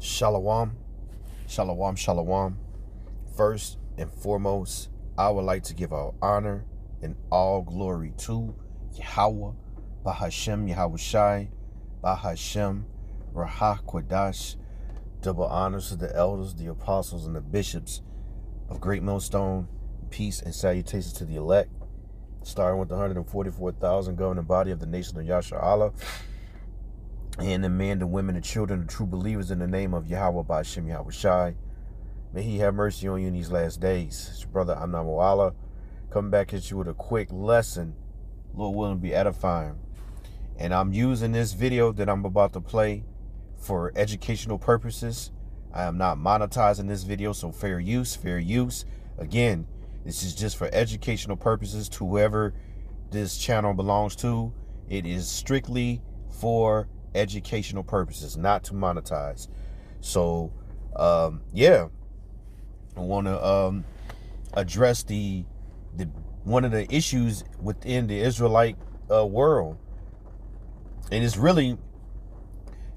Shalom, shalom, shalom. First and foremost, I would like to give our honor and all glory to Yahweh, Bahashem Yahweh Shai, Bahashem Rahah Kwadash. Double honors to the elders, the apostles, and the bishops of Great Millstone. Peace and salutations to the elect, starting with the 144,000 governing body of the nation of Yasha Allah, and the men, the women, the children, the true believers in the name of Yahweh Ba'Shem Yahweh Shai. May he have mercy on you in these last days. It's your brother Amnamo Allah, coming back at you with a quick lesson, Lord willing, be edifying. And I'm using this video that I'm about to play for educational purposes. I am not monetizing this video, so fair use, fair use. Again, this is just for educational purposes to whoever this channel belongs to. It is strictly for educational purposes, not to monetize. So yeah, I want to address the one of the issues within the Israelite world, and it's really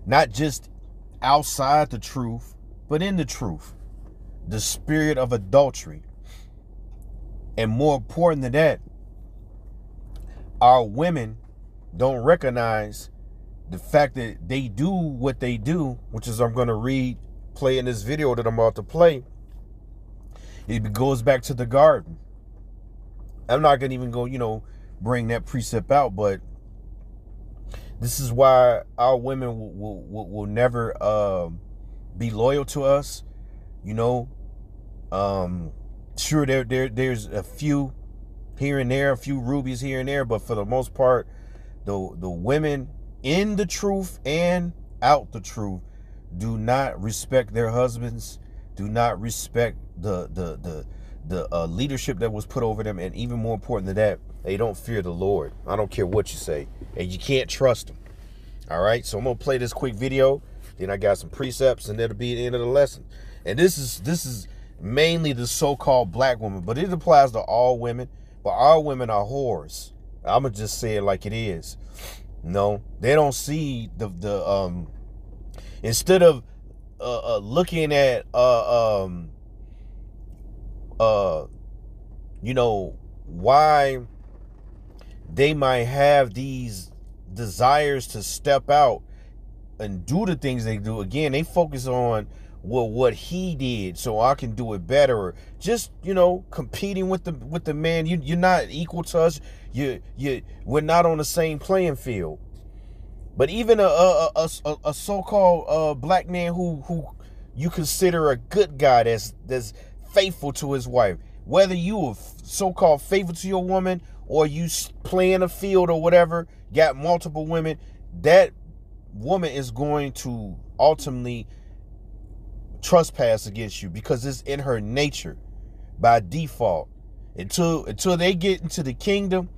not just outside the truth, but in the truth, the spirit of adultery. And more important than that, our women don't recognize the fact that they do what they do, which is I'm going to play in this video that I'm about to play. It goes back to the garden. I'm not going to even go, bring that precept out, but this is why our women will never be loyal to us. Sure, there's a few here and there, a few rubies here and there, but for the most part, the women in the truth and out the truth do not respect their husbands, do not respect the leadership that was put over them, and even more important than that, they don't fear the Lord. I don't care what you say, and you can't trust them. All right, so I'm gonna play this quick video, then I got some precepts, and that'll be the end of the lesson. And this is mainly the so-called black woman, but it applies to all women. But our women are whores. I'm gonna just say it like it is. No, they don't see the instead of looking at why they might have these desires to step out and do the things they do. Again, they focus on what he did so I can do it better, or just competing with the man. You're not equal to us. We're not on the same playing field. But even a so-called black man who you consider a good guy that's faithful to his wife, whether you are so-called faithful to your woman or you play in a field or whatever, got multiple women, that woman is going to ultimately trespass against you because it's in her nature by default. Until they get into the kingdom,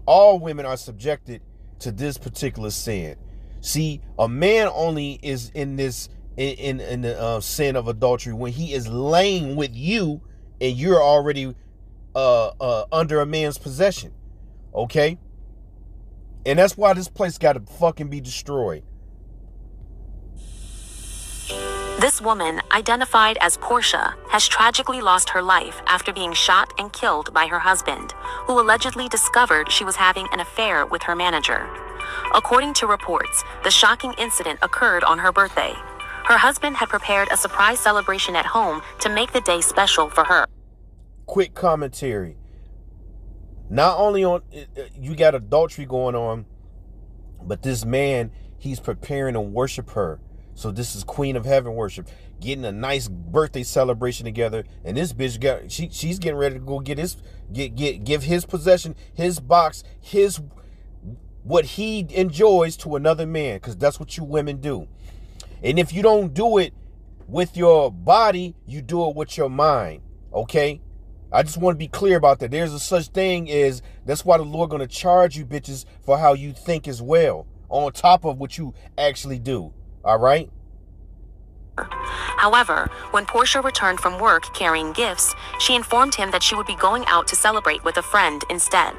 all women are subjected to this particular sin. See, a man only is in this in the sin of adultery when he is laying with you and you're already under a man's possession. Okay? And that's why this place got to fucking be destroyed. This woman, identified as Portia, has tragically lost her life after being shot and killed by her husband, who allegedly discovered she was having an affair with her manager. According to reports, the shocking incident occurred on her birthday. Her husband had prepared a surprise celebration at home to make the day special for her. Quick commentary. Not only on you got adultery going on, but this man, he's preparing to worship her. So this is Queen of Heaven worship, getting a nice birthday celebration together, and this bitch she's getting ready to go give his possession, his box, what he enjoys to another man, because that's what you women do. And if you don't do it with your body, you do it with your mind. Okay? I just want to be clear about that. There's a such thing as, that's why the Lord gonna charge you bitches for how you think as well, on top of what you actually do. All right? However, when Portia returned from work carrying gifts, she informed him that she would be going out to celebrate with a friend instead.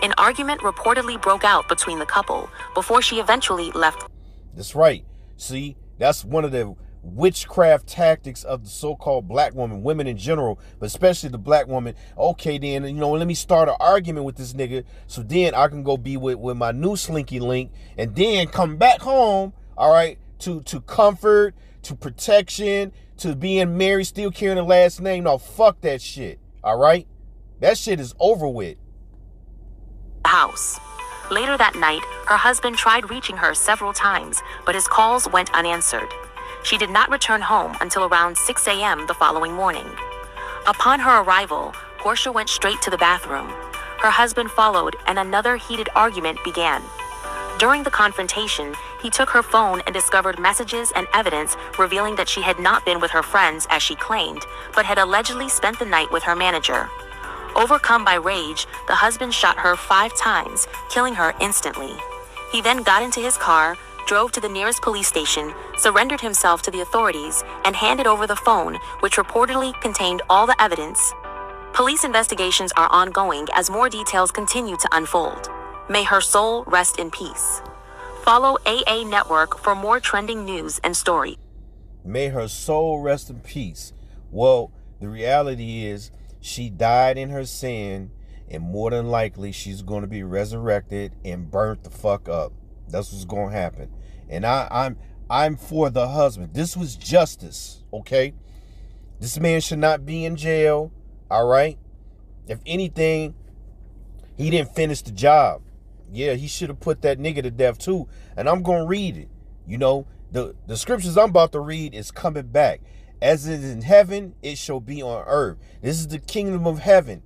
An argument reportedly broke out between the couple before she eventually left. That's right. See, that's one of the witchcraft tactics of the so-called black woman, women in general, but especially the black woman. Okay, then, let me start an argument with this nigga so then I can go be with my new slinky link and then come back home, all right, to comfort, to protection, to being married, still carrying the last name. No, fuck that shit, all right? That shit is over with. House. Later that night, her husband tried reaching her several times, but his calls went unanswered. She did not return home until around 6 a.m. the following morning. Upon her arrival, Portia went straight to the bathroom. Her husband followed, and another heated argument began. During the confrontation, he took her phone and discovered messages and evidence revealing that she had not been with her friends as she claimed, but had allegedly spent the night with her manager. Overcome by rage, the husband shot her 5 times, killing her instantly. He then got into his car, drove to the nearest police station, surrendered himself to the authorities, and handed over the phone, which reportedly contained all the evidence. Police investigations are ongoing as more details continue to unfold. May her soul rest in peace. Follow AA Network for more trending news and stories. May her soul rest in peace. Well, the reality is she died in her sin, and more than likely she's going to be resurrected and burnt the fuck up. That's what's going to happen. And I'm for the husband. This was justice, okay? This man should not be in jail, all right? If anything, he didn't finish the job. Yeah, he should have put that nigga to death too. And I'm going to read it. The scriptures I'm about to read is coming back. As it is in heaven, it shall be on earth. This is the kingdom of heaven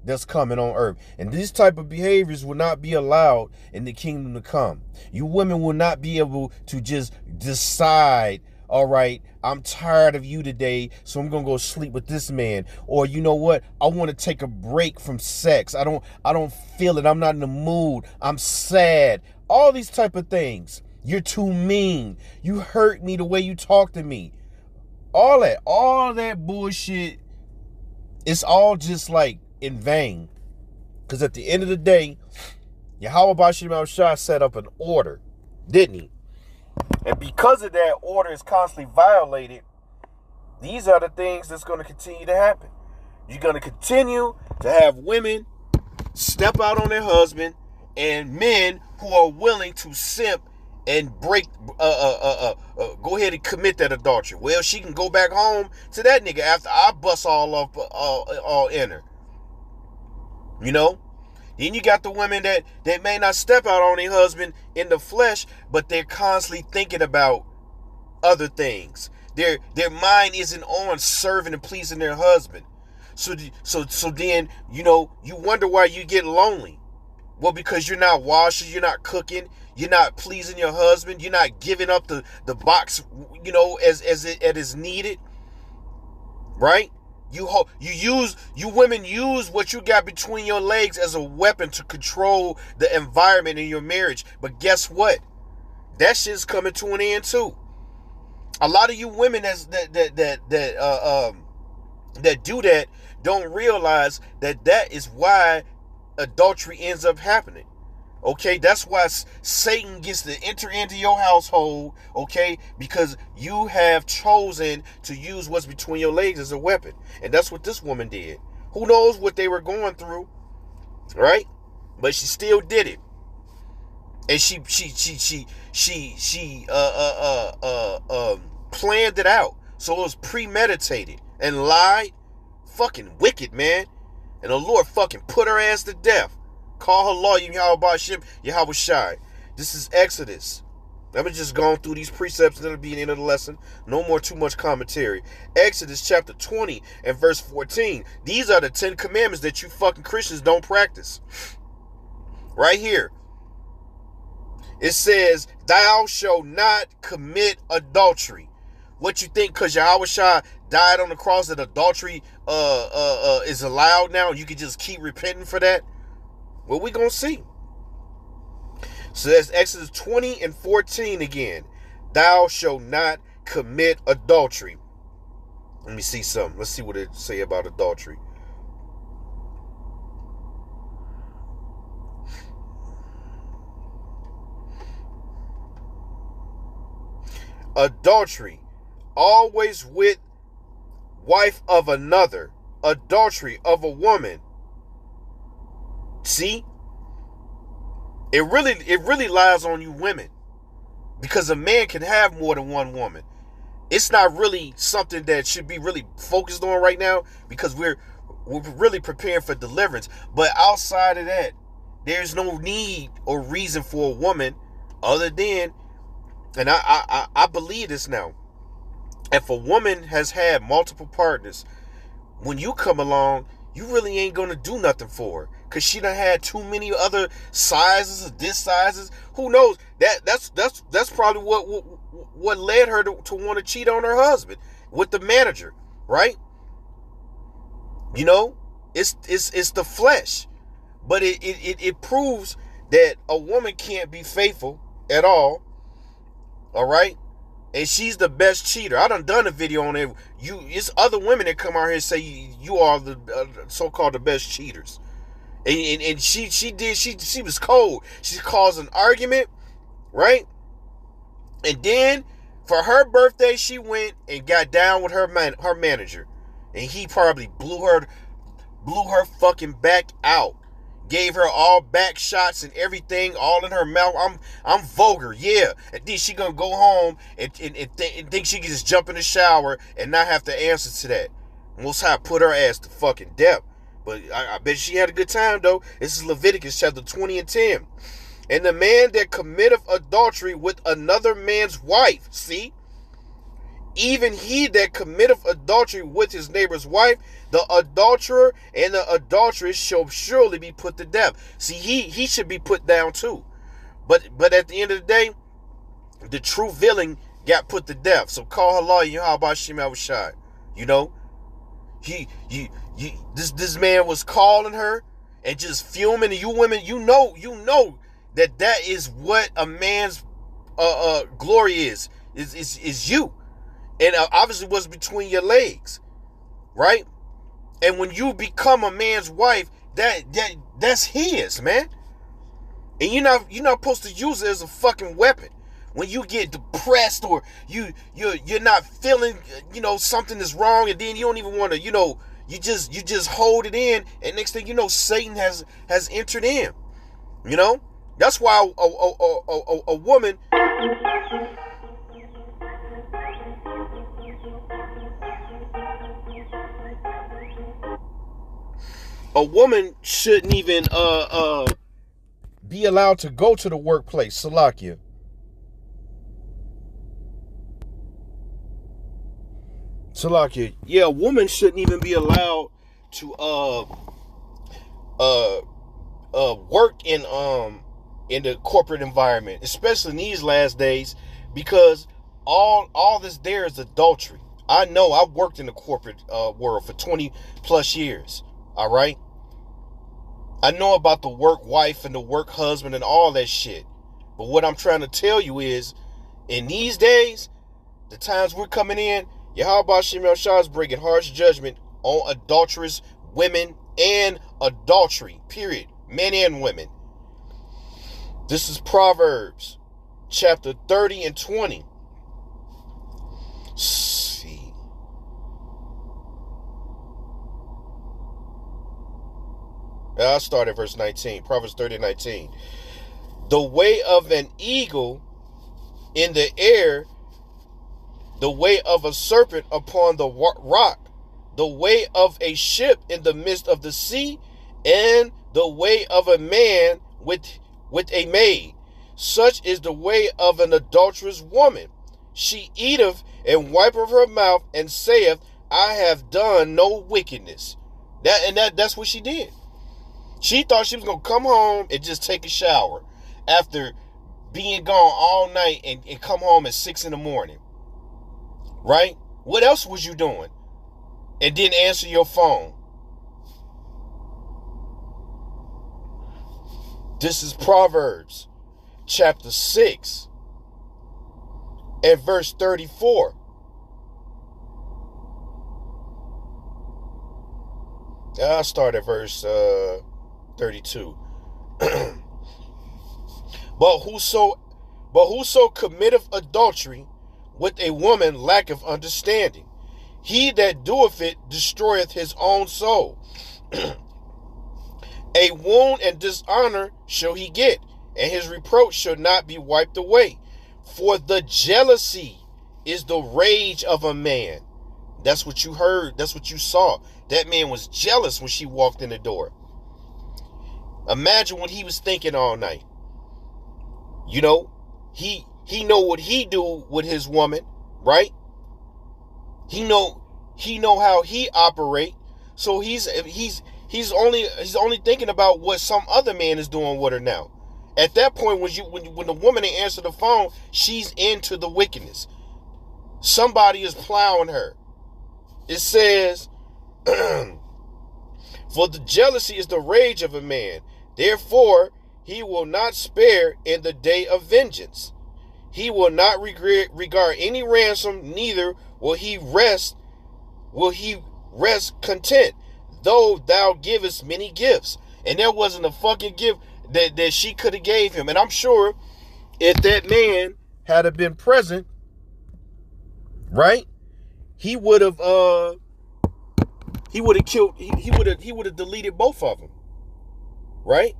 that's coming on earth. And these type of behaviors will not be allowed in the kingdom to come. You women will not be able to just decide, all right, I'm tired of you today, so I'm going to go sleep with this man. Or you know what? I want to take a break from sex. I don't feel it. I'm not in the mood. I'm sad. All these type of things. You're too mean. You hurt me the way you talk to me. All that bullshit, it's all just like in vain. Because at the end of the day, Yahweh Bashim Al-Shah set up an order, didn't he? And because of that order is constantly violated, these are the things that's going to continue to happen. You're going to continue to have women step out on their husband and men who are willing to simp and go ahead and commit that adultery. Well, she can go back home to that nigga after I bust all in her. Then you got the women that may not step out on their husband in the flesh, but they're constantly thinking about other things. Their mind isn't on serving and pleasing their husband. So then, you wonder why you get lonely. Well, because you're not washing, you're not cooking, you're not pleasing your husband, you're not giving up the box, as it is needed, right? You women use what you got between your legs as a weapon to control the environment in your marriage. But guess what? That shit's coming to an end too. A lot of you women that do that don't realize that is why adultery ends up happening. Okay, that's why Satan gets to enter into your household, okay, because you have chosen to use what's between your legs as a weapon. And that's what this woman did. Who knows what they were going through, right? But she still did it. And she planned it out. So it was premeditated and lied. Fucking wicked, man. And the Lord fucking put her ass to death. Call her lawyer, Yahweh Shai. This is Exodus. I'm just going through these precepts, and that'll be the end of the lesson. No more too much commentary. Exodus chapter 20 and verse 14. These are the 10 commandments that you fucking Christians don't practice. Right here. It says, thou shalt not commit adultery. What you think, because Yahweh Shai died on the cross, that adultery is allowed now? You can just keep repenting for that? Well, we're going to see. So that's Exodus 20 and 14 again. Thou shalt not commit adultery. Let me see something. Let's see what it say about adultery. Adultery, always with wife of another, adultery of a woman. See? It really lies on you women. Because a man can have more than one woman. It's not really something that should be really focused on right now, because we're really preparing for deliverance. But outside of that, there's no need or reason for a woman other than, and I believe this now, if a woman has had multiple partners, when you come along, you really ain't gonna do nothing for her, because she done had too many other sizes or this sizes. Who knows? That's probably what led her to want to cheat on her husband with the manager, right? You know, it's the flesh, but it proves that a woman can't be faithful at all. All right. And she's the best cheater. I done a video on it. It's other women that come out here and say you are the so-called the best cheaters. And she was cold. She caused an argument, right? And then for her birthday, she went and got down with her manager, and he probably blew her fucking back out. Gave her all back shots and everything, all in her mouth. I'm vulgar, yeah. And then she gonna go home and think she can just jump in the shower and not have to answer to that. Most High put her ass to fucking death. But I bet she had a good time though. This is Leviticus chapter 20 and 10. And the man that committeth adultery with another man's wife, see? Even he that committeth adultery with his neighbor's wife, the adulterer and the adulteress shall surely be put to death. See, he should be put down too. But at the end of the day, the true villain got put to death. So call her lawyer, how about Shema Shai? You know? This man was calling her and just fuming, and you women, you know that is what a man's glory is you. And obviously what's between your legs, right? And when you become a man's wife, that's his, man. And you're not supposed to use it as a fucking weapon. When you get depressed or you're not feeling, something is wrong, and then you don't even want to, you just hold it in, and next thing you know, Satan has entered in. That's why a woman. A woman shouldn't even be allowed to go to the workplace. Salakia. Yeah, a woman shouldn't even be allowed to work in the corporate environment, especially in these last days, because all this there is adultery. I know I've worked in the corporate world for 20 plus years. All right. I know about the work wife and the work husband and all that shit. But what I'm trying to tell you is, in these days, the times we're coming in, Yahweh Shem Shah is bringing harsh judgment on adulterous women and adultery, period. Men and women. This is Proverbs chapter 30 and 20. See. I'll start at verse 19. Proverbs 30 and 19. The way of an eagle in the air, the way of a serpent upon the rock, the way of a ship in the midst of the sea, and the way of a man with a maid. Such is the way of an adulterous woman. She eateth and wipeth her mouth and saith, I have done no wickedness. That's what she did. She thought she was going to come home and just take a shower after being gone all night and come home at 6 in the morning. Right? What else was you doing? And didn't answer your phone. This is Proverbs chapter 6 and verse 34. I'll start at verse 32. But whoso committeth adultery with a woman lacketh understanding. He that doeth it destroyeth his own soul. A wound and dishonor shall he get, and his reproach shall not be wiped away. For the jealousy is the rage of a man. That's what you heard. That's what you saw. That man was jealous when she walked in the door. Imagine what he was thinking all night. You know, he know what he do with his woman, right? He know how he operate. So he's only thinking about what some other man is doing with her now. At that point, when the woman ain't answer the phone, she's into the wickedness. Somebody is plowing her. It says, for the jealousy is the rage of a man. Therefore, he will not spare in the day of vengeance. He will not regard any ransom, neither will he rest content, though thou givest many gifts. And there wasn't a fucking gift that she could have gave him. And I'm sure if that man had been present, right, he would have killed, he would have deleted both of them, right?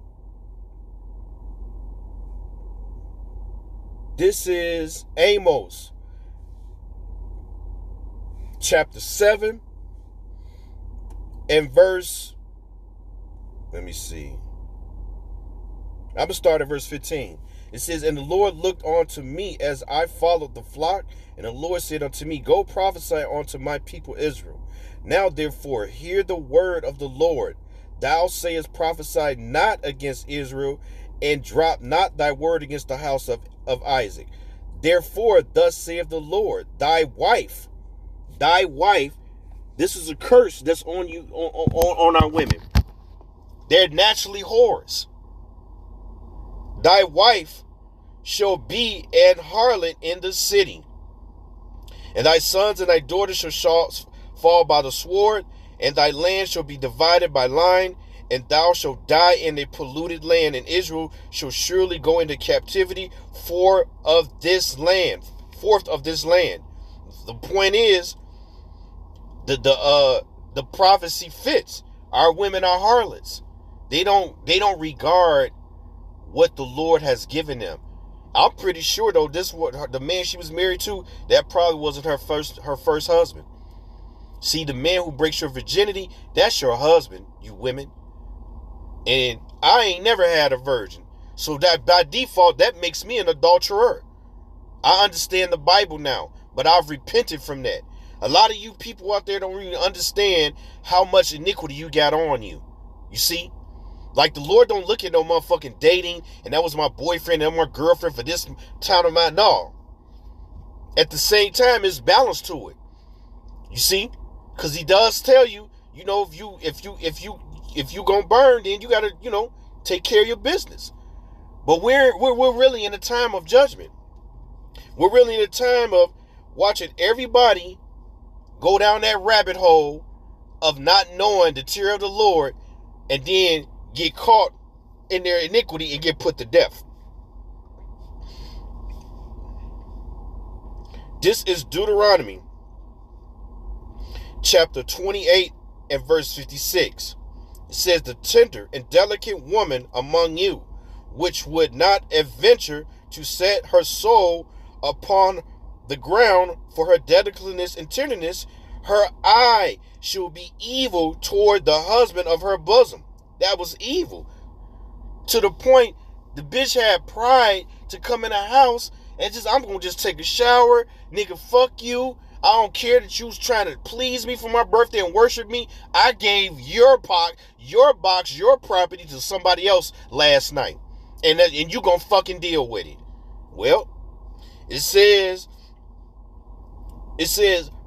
This is Amos chapter 7 and verse, let me see. I'm going to start at verse 15. It says, and the Lord looked unto me as I followed the flock, and the Lord said unto me, go prophesy unto my people Israel. Now therefore, hear the word of the Lord. Thou sayest, prophesy not against Israel, and drop not thy word against the house of Isaac. Therefore, thus saith the Lord, thy wife, this is a curse that's on you, on our women. They're naturally whores. Thy wife shall be an harlot in the city, and thy sons and thy daughters shall fall by the sword, and thy land shall be divided by line, and thou shalt die in a polluted land, and Israel shall surely go into captivity fourth of this land. The point is, the prophecy fits. Our women are harlots. They don't regard what the Lord has given them. I'm pretty sure though, the man she was married to, that probably wasn't her first husband. See, the man who breaks your virginity, that's your husband, you women. And I ain't never had a virgin. So that by default, that makes me an adulterer. I understand the Bible now, but I've repented from that. A lot of you people out there don't really understand how much iniquity you got on you. You see? Like, the Lord don't look at no motherfucking dating, and that was my boyfriend and my girlfriend for this time of my, no. At the same time, there's balance to it. You see? Because he does tell you, you know, if you gonna burn, then you gotta, you know, take care of your business. But we're really in a time of judgment. We're really in a time of watching everybody go down that rabbit hole of not knowing the fear of the Lord, and then get caught in their iniquity and get put to death. This is Deuteronomy chapter 28 and verse 56. It says, the tender and delicate woman among you, which would not adventure to set her soul upon the ground for her delicateness and tenderness, her eye shall be evil toward the husband of her bosom. That was evil. To the point, the bitch had pride to come in the house and I'm going to just take a shower. Nigga, fuck you. I don't care that you was trying to please me for my birthday and worship me. I gave your box, your property to somebody else last night. And you going to fucking deal with it. Well, it says,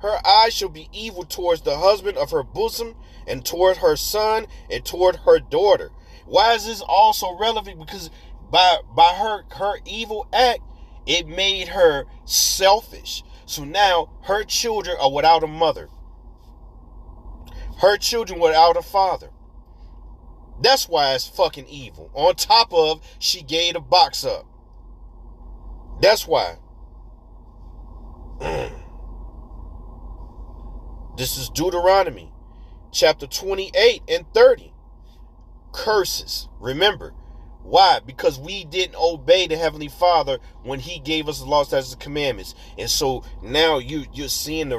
her eyes shall be evil towards the husband of her bosom, and toward her son, and toward her daughter. Why is this also relevant? Because by her evil act, it made her selfish. So now her children are without a mother. Her children without a father. That's why it's fucking evil. On top of, she gave the box up. That's why. This is Deuteronomy chapter 28 and 30. Curses. Remember. Why? Because we didn't obey the Heavenly Father when He gave us the laws, statutes, and commandments. And so now you're seeing the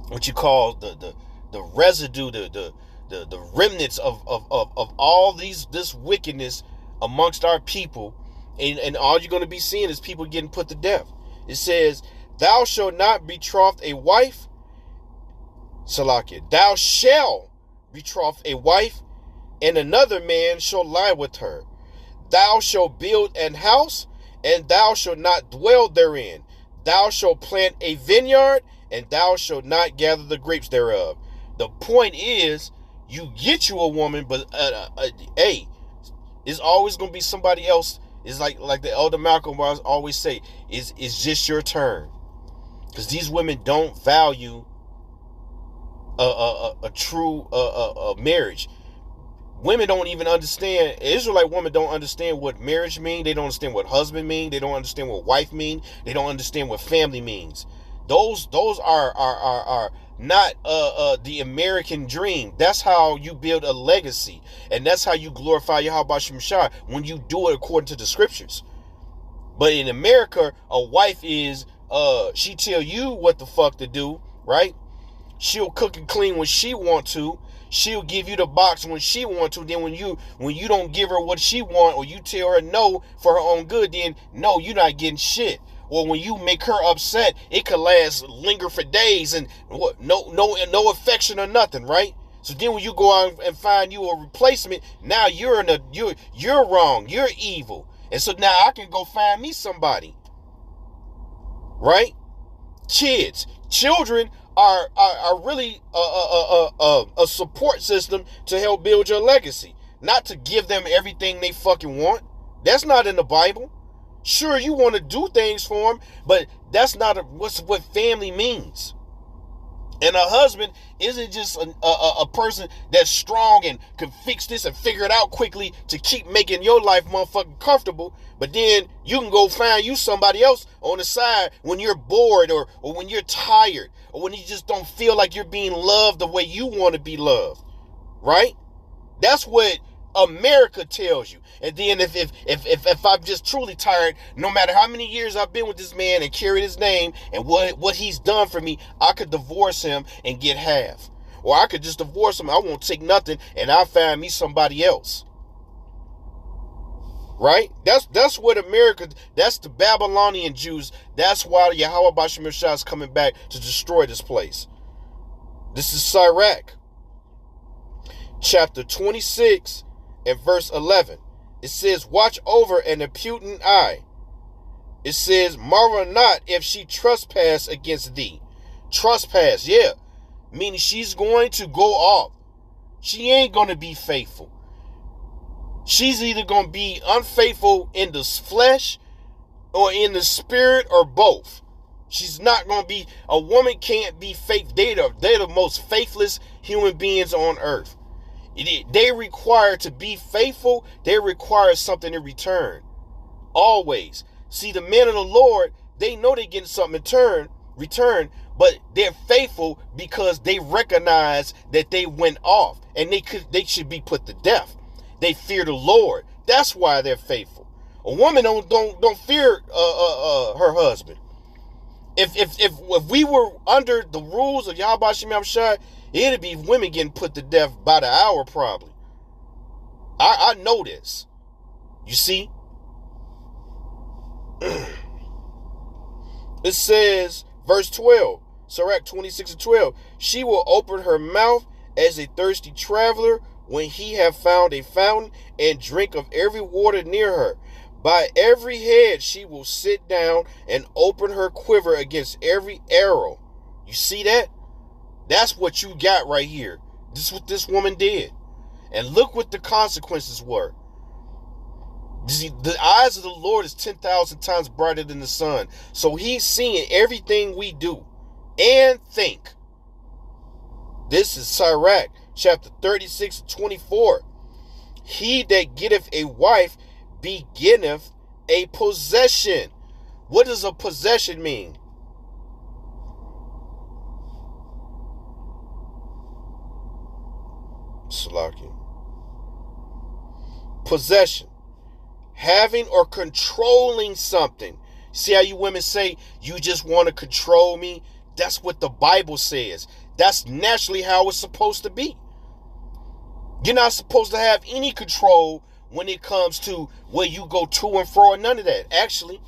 what you call the residue, the remnants of all this wickedness amongst our people, and all you're going to be seeing is people getting put to death. It says, "Thou shalt not betroth a wife." Salakia. "Thou shalt betroth a wife, and another man shall lie with her. Thou shalt build an house, and thou shalt not dwell therein. Thou shalt plant a vineyard, and thou shalt not gather the grapes thereof." The point is, you get you a woman, but hey, it's always going to be somebody else. It's like the elder Malcolm always say, it's just your turn. Because these women don't value a true marriage. Women don't even understand. Israelite women don't understand what marriage means. They don't understand what husband means. They don't understand what wife means. They don't understand what family means. Those are not the American dream. That's how you build a legacy, and that's how you glorify Yahweh Shem Shai, when you do it according to the scriptures. But in America, a wife is she tell you what the fuck to do, right? She'll cook and clean when she want to. She'll give you the box when she want to. Then when you don't give her what she want, or you tell her no for her own good, then no, you're not getting shit. Or when you make her upset, it could linger for days, and no affection or nothing, right? So then when you go out and find you a replacement, now you're wrong, you're evil, and so now I can go find me somebody, right? Children are really a support system to help build your legacy, not to give them everything they fucking want. That's not in the Bible. Sure, you want to do things for them, but that's not what family means. And a husband isn't just a person that's strong and can fix this and figure it out quickly to keep making your life motherfucking comfortable. But then you can go find you somebody else on the side when you're bored, or when you're tired, or when you just don't feel like you're being loved the way you want to be loved, right? That's what America tells you. And then if I'm just truly tired, no matter how many years I've been with this man and carried his name and what he's done for me, I could divorce him and get half. Or I could just divorce him, I won't take nothing, and I'll find me somebody else. Right? That's what America, that's the Babylonian Jews. That's why Yahweh Bashim Shah is coming back to destroy this place. This is Sirach, chapter 26 and verse 11. It says, "Watch over an impudent eye." It says, "Marvel not if she trespass against thee." Trespass, yeah. Meaning she's going to go off. She ain't going to be faithful. She's either going to be unfaithful in the flesh or in the spirit, or both. She's not going to be, a woman can't be faithful. They're the most faithless human beings on earth. They require to be faithful. They require something in return. Always. See, the men of the Lord, they know they're getting something in return, but they're faithful because they recognize that they went off and they should be put to death. They fear the Lord. That's why they're faithful. A woman don't fear her husband. If we were under the rules of Yahweh Shem Shai, it'd be women getting put to death by the hour probably. I know this. You see? It says, verse 12, Sirach 26 and 12, "She will open her mouth as a thirsty traveler when he have found a fountain, and drink of every water near her. By every head she will sit down and open her quiver against every arrow." You see that? That's what you got right here. This is what this woman did. And look what the consequences were. See, the eyes of the Lord is 10,000 times brighter than the sun. So he's seeing everything we do and think. This is Sirach, chapter 36, 24. "He that getteth a wife beginneth a possession." What does a possession mean? Slacking. Possession. Having or controlling something. See how you women say, you just want to control me? That's what the Bible says. That's naturally how it's supposed to be. You're not supposed to have any control when it comes to where you go to and fro or none of that. Actually,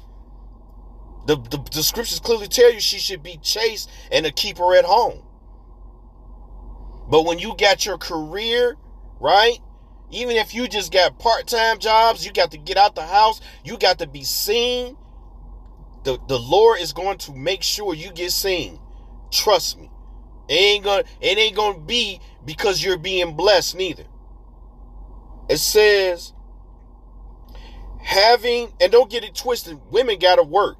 the scriptures clearly tell you she should be chaste and to keep her at home. But when you got your career, right? Even if you just got part-time jobs, you got to get out the house, you got to be seen. The Lord is going to make sure you get seen. Trust me. It ain't gonna be because you're being blessed neither. It says, having, and don't get it twisted, women gotta work.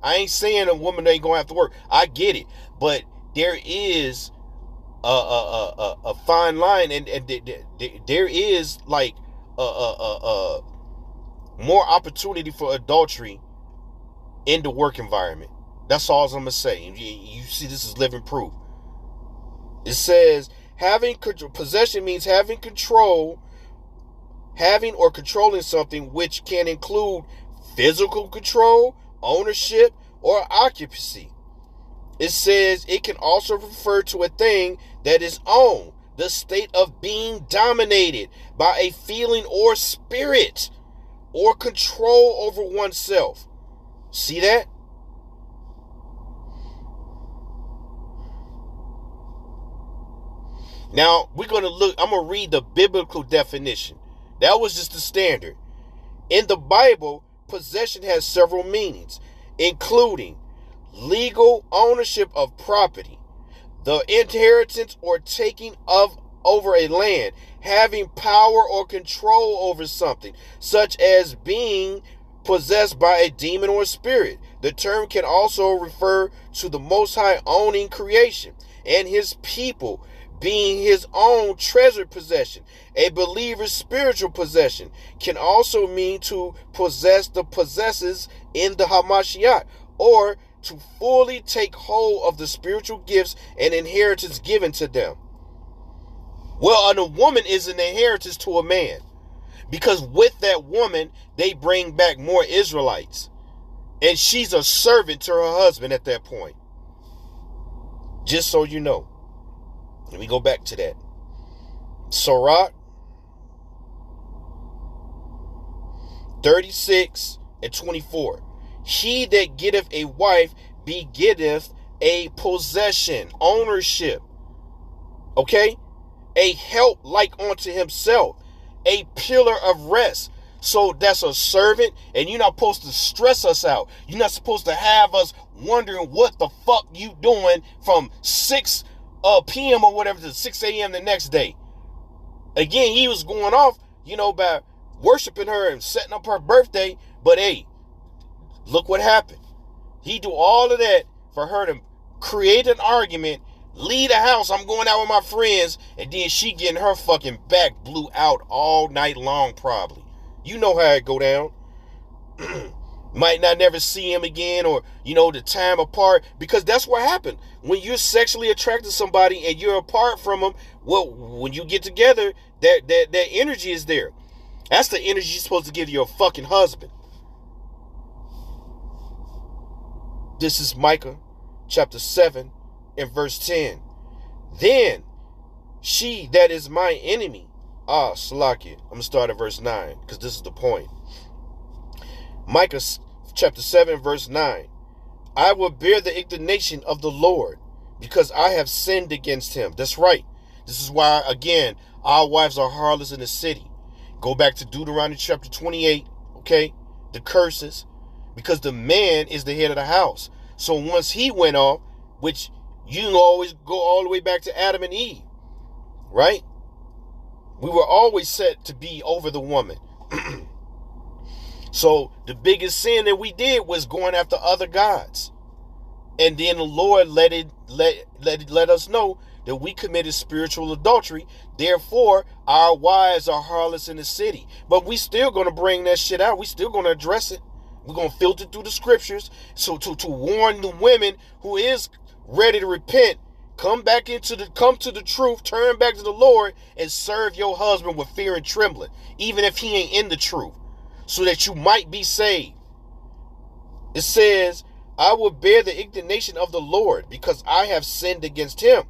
I ain't saying a woman ain't gonna have to work. I get it. But there is a fine line, and there is like more opportunity for adultery in the work environment. That's all I'm gonna say. You see, this is living proof. It says possession means having control, having or controlling something, which can include physical control, ownership, or occupancy. It says it can also refer to a thing that is owned, the state of being dominated by a feeling or spirit, or control over oneself. See that? Now, I'm going to read the biblical definition. That was just the standard. In the Bible, possession has several meanings, including legal ownership of property, the inheritance or taking over a land, having power or control over something, such as being possessed by a demon or spirit. The term can also refer to the Most High owning creation and his people, being his own treasured possession. A believer's spiritual possession can also mean to possess the possessors in the Hamashiach, or to fully take hold of the spiritual gifts and inheritance given to them. Well, a woman is an inheritance to a man, because with that woman, they bring back more Israelites. And she's a servant to her husband at that point. Just so you know. Let me go back to that. Sirach 36:24. He that getteth a wife begetteth a possession, ownership. Okay? A help like unto himself, a pillar of rest. So that's a servant, and you're not supposed to stress us out. You're not supposed to have us wondering what the fuck you doing from 6 p.m. or whatever to 6 a.m. the next day. Again, he was going off, by worshiping her and setting up her birthday. But hey, look what happened. He do all of that for her to create an argument, leave the house, I'm going out with my friends, and then she getting her fucking back blew out all night long probably. You know how it go down. Might not never see him again, or, the time apart, because that's what happened. When you're sexually attracted to somebody and you're apart from them, well, when you get together, that energy is there. That's the energy you're supposed to give your fucking husband. This is Micah chapter 7 and verse 10. Then she that is my enemy, Salakia. I'm going to start at verse 9, because this is the point. Micah chapter 7 verse 9. I will bear the indignation of the Lord, because I have sinned against him. That's right. This is why, again, our wives are harlots in the city. Go back to Deuteronomy chapter 28, okay? The curses. Because the man is the head of the house. So once he went off, which you always go all the way back to Adam and Eve, right? We were always set to be over the woman. So the biggest sin that we did was going after other gods. And then the Lord let us know that we committed spiritual adultery. Therefore, our wives are harlots in the city. But we still going to bring that shit out. We still going to address it. We're going to filter through the scriptures. So to warn the women who is ready to repent, Come to the truth, turn back to the Lord, and serve your husband with fear and trembling, even if he ain't in the truth, so that you might be saved. It says, I will bear the indignation of the Lord, because I have sinned against him,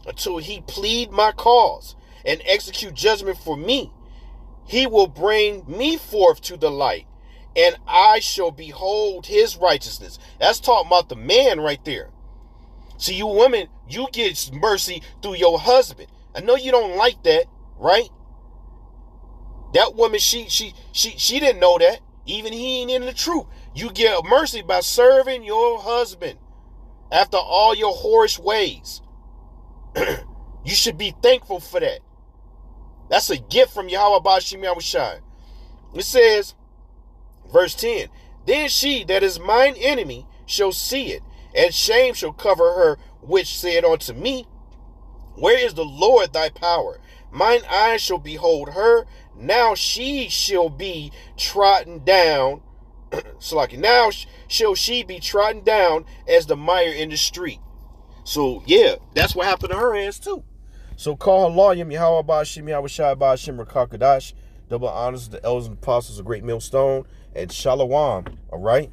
until he plead my cause and execute judgment for me. He will bring me forth to the light, and I shall behold his righteousness. That's talking about the man right there. See, you women, you get mercy through your husband. I know you don't like that, right? That woman, she didn't know that. Even he ain't in the truth. You get mercy by serving your husband after all your whorish ways. You should be thankful for that. That's a gift from Yahweh Ba'ashim Yahushai. It says, verse 10, then she that is mine enemy shall see it, and shame shall cover her which said unto me, where is the Lord thy power? Mine eyes shall behold her. Now she shall be trodden down. Now shall she be trodden down as the mire in the street. So yeah, that's what happened to her ass too. So call her Loyam, Yahweh Ba'ashim Yahushai Ba'ashim Rakakadash. Double honors to the elders and apostles of Great Millstone, and Shalom. All right.